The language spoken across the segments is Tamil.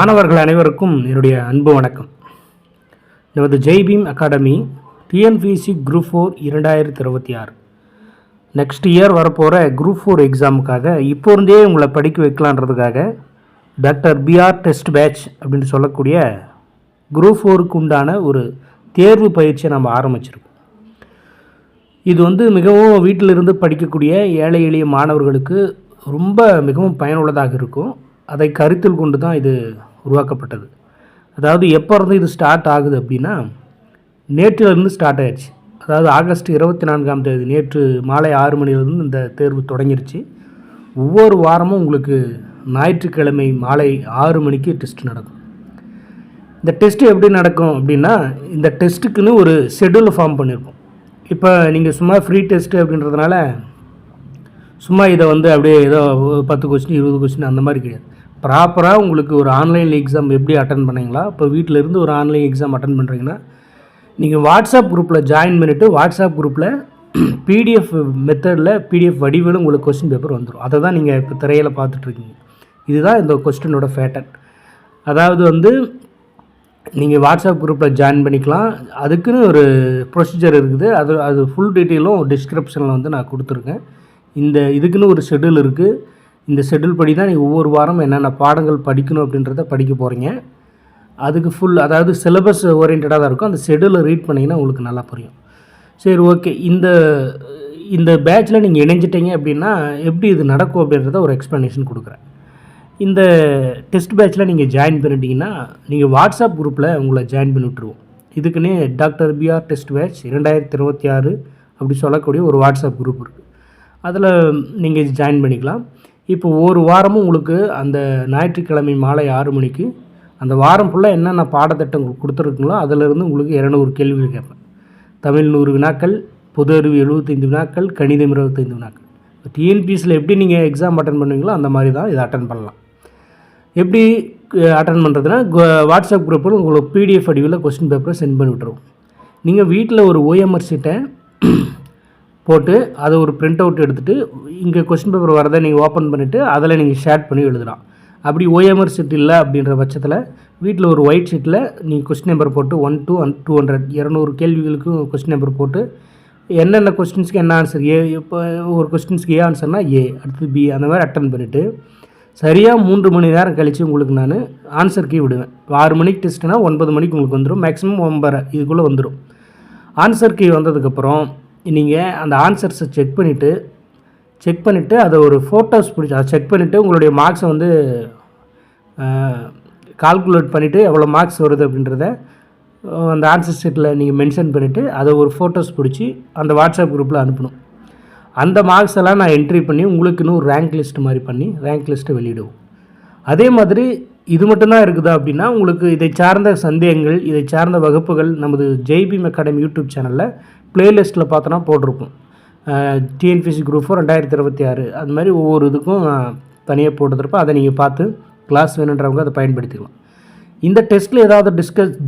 மாணவர்கள் அனைவருக்கும் என்னுடைய அன்பு வணக்கம். நமது Jai Bhim academy TNPSC group 4 2026 next year வரப்போகிற குரூப் 4 எக்ஸாமுக்காக இப்போ இருந்தே உங்களை படிக்க வைக்கலான்றதுக்காக டாக்டர் பிஆர் டெஸ்ட் பேட்ச் அப்படின்னு சொல்லக்கூடிய குரூப் 4க்கு உண்டான ஒரு தேர்வு பயிற்சியை நம்ம ஆரம்பிச்சிருக்கோம். இது மிகவும் வீட்டிலிருந்து படிக்கக்கூடிய ஏழை எளிய மாணவர்களுக்கு ரொம்ப மிகவும் பயனுள்ளதாக இருக்கும். அதை கருத்தில் கொண்டு தான் இது உருவாக்கப்பட்டது. அதாவது எப்போ இருந்து இது ஸ்டார்ட் ஆகுது அப்படின்னா, நேற்றிலிருந்து ஸ்டார்ட் ஆயிடுச்சு. அதாவது ஆகஸ்ட் 24ஆம் தேதி நேற்று மாலை 6 மணிலிருந்து இந்த தேர்வு தொடங்கிருச்சு. ஒவ்வொரு வாரமும் உங்களுக்கு ஞாயிற்றுக்கிழமை மாலை 6 மணிக்கு டெஸ்ட் நடக்கும். இந்த டெஸ்ட்டு எப்படி நடக்கும் அப்படின்னா, இந்த டெஸ்ட்டுக்குன்னு ஒரு ஷெட்யூல் ஃபார்ம் பண்ணியிருக்கோம். இப்போ நீங்கள் சும்மா ஃப்ரீ டெஸ்ட்டு அப்படின்றதுனால சும்மா இதை அப்படியே ஏதோ 10 கொஸ்டின் 20 கொஸ்டின் அந்த மாதிரி கிடையாது. ப்ராப்பராக உங்களுக்கு ஒரு ஆன்லைன் எக்ஸாம் எப்படி அட்டன் பண்ணீங்களா, இப்போ வீட்டில் இருந்து ஒரு ஆன்லைன் எக்ஸாம் அட்டன் பண்ணுறீங்கன்னா நீங்கள் வாட்ஸ்அப் குரூப்பில் ஜாயின் பண்ணிவிட்டு வாட்ஸ்அப் குரூப்பில் பிடிஎஃப் மெத்தடில் பிடிஎஃப் வடிவில் உங்களுக்கு கொஸ்டின் பேப்பர் வந்துடும். அதை தான் நீங்கள் இப்போ திரையில் பார்த்துட்ருக்கீங்க. இதுதான் இந்த கொஸ்டினோட பேட்டர்ன். அதாவது நீங்கள் வாட்ஸ்அப் குரூப்பில் ஜாயின் பண்ணிக்கலாம். அதுக்குன்னு ஒரு ப்ரொசீஜர் இருக்குது. அது ஃபுல் டீட்டெயிலும் டிஸ்கிரிப்ஷனில் நான் கொடுத்துருக்கேன். இதுக்குன்னு ஒரு ஷெட்யூல் இருக்குது. இந்த ஷெட்யூல் படி தான் நீங்கள் ஒவ்வொரு வாரம் என்னென்ன பாடங்கள் படிக்கணும் அப்படின்றத படிக்க போகிறீங்க. அதுக்கு அதாவது சிலபஸ் ஓரியன்டாக தான் இருக்கும். அந்த ஷெட்யூலை ரீட் பண்ணிங்கன்னா உங்களுக்கு நல்லா புரியும். சரி, ஓகே. இந்த பேட்சில் நீங்கள் இணைஞ்சிட்டீங்க அப்படின்னா எப்படி இது நடக்கும் அப்படின்றத ஒரு எக்ஸ்ப்ளனேஷன் கொடுக்குறேன். இந்த டெஸ்ட் பேட்சில் நீங்கள் ஜாயின் பண்ணிட்டீங்கன்னா நீங்கள் வாட்ஸ்அப் குரூப்பில் உங்களை ஜாயின் பண்ணி விட்டுருவோம். இதுக்குன்னே டாக்டர் பிஆர் டெஸ்ட் பேட்ச் 2026 அப்படி சொல்லக்கூடிய ஒரு வாட்ஸ்அப் குரூப் இருக்குது. அதில் நீங்கள் ஜாயின் பண்ணிக்கலாம். இப்போ ஒரு வாரமும் உங்களுக்கு அந்த ஞாயிற்றுக்கிழமை மாலை 6 மணிக்கு அந்த வாரம் ஃபுல்லாக என்னென்ன பாடத்திட்டம் கொடுத்துருக்குங்களோ அதிலிருந்து உங்களுக்கு 200 கேள்விகள் கேட்பேன். தமிழ் 100 வினாக்கள், பொது அறிவு 75 வினாக்கள், கணிதம் 25 வினாக்கள். டிஎன்பிஎஸ்சியில் எப்படி நீங்கள் எக்ஸாம் அட்டன் பண்ணுவீங்களோ அந்த மாதிரி தான் இதை அட்டன் பண்ணலாம். எப்படி அட்டன் பண்ணுறதுனா, வாட்ஸ்அப் குரூப்பில் உங்களுக்கு பிடிஎஃப் வடிவில் கொஸ்டின் பேப்பரை சென்ட் பண்ணி விட்டுருவோம். நீங்கள் வீட்டில் ஒரு ஓஎம்ஆர் ஷீட்டை போட்டு அதை ஒரு பிரிண்ட் அவுட் எடுத்துகிட்டு இங்கே கொஸ்டின் பேப்பர் வரதை நீங்கள் ஓப்பன் பண்ணிவிட்டு அதில் நீங்கள் ஷேர் பண்ணி எழுதலாம். அப்படி ஓஎம்ஆர் ஷீட் இல்லை அப்படின்ற பட்சத்தில் வீட்டில் ஒரு ஒயிட் ஷீட்டில் நீங்கள் கொஸ்டின் நம்பர் போட்டு 1 to 200 200 கேள்விகளுக்கும் கொஸ்டின் நம்பர் போட்டு என்னென்ன கொஸ்டின்ஸ்க்கு என்ன ஆன்சர், இப்போ ஒரு கொஸ்டின்ஸ்க்கு ஏ ஆன்சர்னால் ஏ, அடுத்து பி, அந்த மாதிரி அட்டன் பண்ணிவிட்டு சரியாக 3 மணி நேரம் கழித்து உங்களுக்கு நான் ஆன்சர் கீ விடுவேன். 6 மணிக்கு டெஸ்ட்டுனா 9 மணிக்கு உங்களுக்கு வந்துடும். மேக்ஸிமம் 9:30 இதுக்குள்ளே வந்துடும். ஆன்சர் கீ வந்ததுக்கப்புறம் நீங்கள் அந்த ஆன்சர்ஸை செக் பண்ணிவிட்டு அதை ஒரு ஃபோட்டோஸ் பிடிச்சி அதை செக் பண்ணிவிட்டு உங்களுடைய மார்க்ஸை கால்குலேட் பண்ணிவிட்டு எவ்வளோ மார்க்ஸ் வருது அப்படின்றத அந்த ஆன்சர் ஷீட்டில் நீங்கள் மென்ஷன் பண்ணிவிட்டு அதை ஒரு ஃபோட்டோஸ் பிடிச்சி அந்த வாட்ஸ்அப் குரூப்பில் அனுப்பணும். அந்த மார்க்ஸ் எல்லாம் நான் என்ட்ரி பண்ணி உங்களுக்குன்னு ஒரு ரேங்க் லிஸ்ட் மாதிரி பண்ணி ரேங்க் லிஸ்ட்டை வெளியிடுவோம். அதே மாதிரி இது மட்டும்தான் இருக்குதா அப்படின்னா, உங்களுக்கு இதை சார்ந்த சந்தேகங்கள், இதை சார்ந்த வகுப்புகள் நமது ஜெய்பீம் அகாடமி யூடியூப் சேனலில் ப்ளேலிஸ்ட்டில் பார்த்தோன்னா போட்டிருப்போம். டிஎன்பிஎஸ்சி குரூப் 4 2026 அது மாதிரி ஒவ்வொரு இதுக்கும் தனியாக போட்டுருப்போம். அதை நீங்கள் பார்த்து கிளாஸ் வேணுன்றவங்க அதை பயன்படுத்திக்கலாம். இந்த டெஸ்ட்டில் ஏதாவது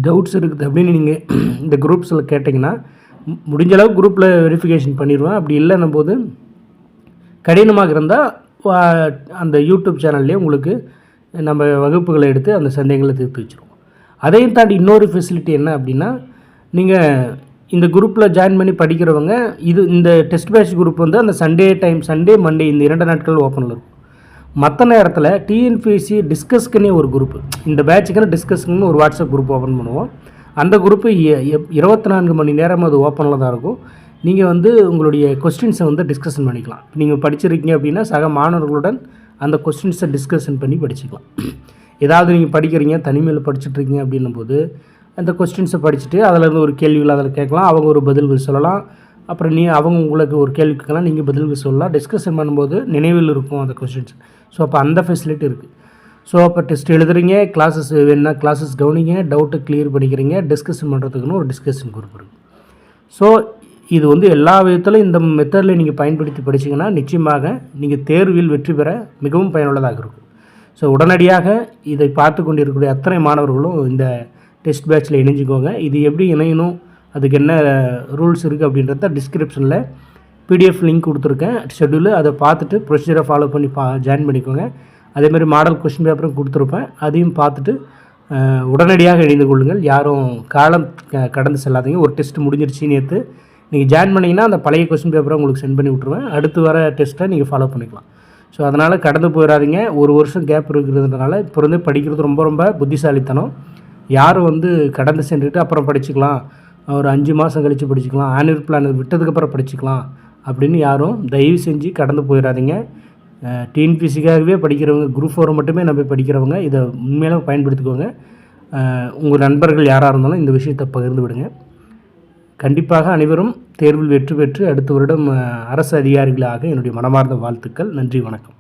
டவுட்ஸ் இருக்குது அப்படின்னு நீங்கள் இந்த குரூப்ஸில் கேட்டிங்கன்னா முடிஞ்ச அளவுக்கு குரூப்பில் வெரிஃபிகேஷன் பண்ணிடுவேன். அப்படி இல்லைன்னும் போது கடினமாக இருந்தால் அந்த யூடியூப் சேனல்லே உங்களுக்கு நம்ம வகுப்புகளை எடுத்து அந்த சந்தேகங்களை தீர்த்து வச்சுருவோம். அதையும் தாண்டி இன்னொரு ஃபெசிலிட்டி என்ன அப்படின்னா, நீங்கள் இந்த குரூப்பில் ஜாயின் பண்ணி படிக்கிறவங்க இந்த டெஸ்ட் பேட்ச் குரூப் அந்த சண்டே மண்டே இந்த 2 நாட்கள் ஓப்பனில் இருக்கும். மற்ற நேரத்தில் டிஎன்பிஎஸ்சி டிஸ்கஸ்க்குன்னே ஒரு குரூப்பு, இந்த பேட்சுக்குன்னு டிஸ்கஸ்க்குன்னு ஒரு வாட்ஸ்அப் குரூப் ஓப்பன் பண்ணுவோம். அந்த குரூப்பு 24 மணி நேரம் அது ஓப்பனில் தான் இருக்கும். நீங்கள் உங்களுடைய கொஸ்டின்ஸை டிஸ்கஷன் பண்ணிக்கலாம். நீங்கள் படிச்சிருக்கீங்க அப்படின்னா சக மாணவர்களுடன் அந்த கொஸ்டின்ஸை டிஸ்கஷன் பண்ணி படிச்சுக்கலாம். ஏதாவது நீங்கள் படிக்கிறீங்க, தனிமையில் படிச்சுட்ருக்கீங்க அப்படின்னும் போது அந்த கொஸ்டின்ஸை படிச்சுட்டு அதில் ஒரு கேள்விகள் அதில் கேட்கலாம். அவங்க ஒரு பதில்கள் சொல்லலாம். அப்புறம் அவங்க உங்களுக்கு ஒரு கேள்வி கேட்கலாம், நீங்கள் பதில்கள் சொல்லலாம். டிஸ்கஷன் பண்ணும்போது நினைவில் இருக்கும் அந்த கொஸ்டின்ஸ். ஸோ அப்போ அந்த ஃபெசிலிட்டி இருக்குது. ஸோ அப்போ டெஸ்ட் எழுதுறீங்க, கிளாஸஸ் வேணுன்னா கிளாஸஸ் கவனிங்க, டவுட்டை கிளியர் பண்ணிக்கிறீங்க, டிஸ்கஷன் பண்ணுறதுக்குன்னு ஒரு டிஸ்கஷன் குரூப் இருக்குது. ஸோ இது எல்லா விதத்திலும் இந்த மெத்தடில் நீங்கள் பயன்படுத்தி படிச்சிங்கன்னா நிச்சயமாக நீங்கள் தேர்வில் வெற்றி பெற மிகவும் பயனுள்ளதாக இருக்கும். ஸோ உடனடியாக இதை பார்த்து கொண்டு இருக்கக்கூடிய அத்தனை மாணவர்களும் இந்த டெஸ்ட் பேட்சில் இணைஞ்சிக்கோங்க. இது எப்படி இணையணும், அதுக்கு என்ன ரூல்ஸ் இருக்குது அப்படின்றத டிஸ்கிரிப்ஷனில் பிடிஎஃப் லிங்க் கொடுத்துருக்கேன் ஷெட்யூலு. அதை பார்த்துட்டு ப்ரொசீஜரை ஃபாலோ பண்ணி ஜாயின் பண்ணிக்கோங்க. அதேமாதிரி மாடல் கொஷின் பேப்பரும் கொடுத்துருப்பேன். அதையும் பார்த்துட்டு உடனடியாக இணைந்து கொள்ளுங்கள். யாரும் காலம் கடந்து செல்லாதீங்க. ஒரு டெஸ்ட் முடிஞ்சிருச்சு நேற்று, நீங்கள் ஜாயின் பண்ணிங்கன்னா அந்த பழைய கொஷின் பேப்பரை உங்களுக்கு சென்ட் பண்ணி விட்ருவேன். அடுத்து வர டெஸ்ட்டை நீங்கள் ஃபாலோ பண்ணிக்கலாம். ஸோ அதனால் கடந்து போயிடாதீங்க. ஒரு வருஷம் கேப் இருக்கிறதுனால இப்போ இருந்தே படிக்கிறது ரொம்ப ரொம்ப புத்திசாலித்தனம். யாரும் கடந்து சென்றுட்டு அப்புறம் படிச்சுக்கலாம், ஒரு 5 மாதம் கழித்து படிச்சுக்கலாம், ஆனுவல் பிளான் விட்டதுக்கப்புறம் படிச்சுக்கலாம் அப்படின்னு யாரும் தயவு செஞ்சு கடந்து போயிடாதீங்க. டிஎன்பிசிக்காகவே படிக்கிறவங்க, குரூப் 4 மட்டுமே நம்பி படிக்கிறவங்க இதை உண்மையிலே பயன்படுத்திக்கோங்க. உங்கள் நண்பர்கள் யாராக இருந்தாலும் இந்த விஷயத்தை பகிர்ந்து விடுங்க. கண்டிப்பாக அனைவரும் தேர்வில் வெற்றி பெற்று அடுத்த வருடம் அரசு அதிகாரிகளாக என்னுடைய மனமார்ந்த வாழ்த்துக்கள். நன்றி, வணக்கம்.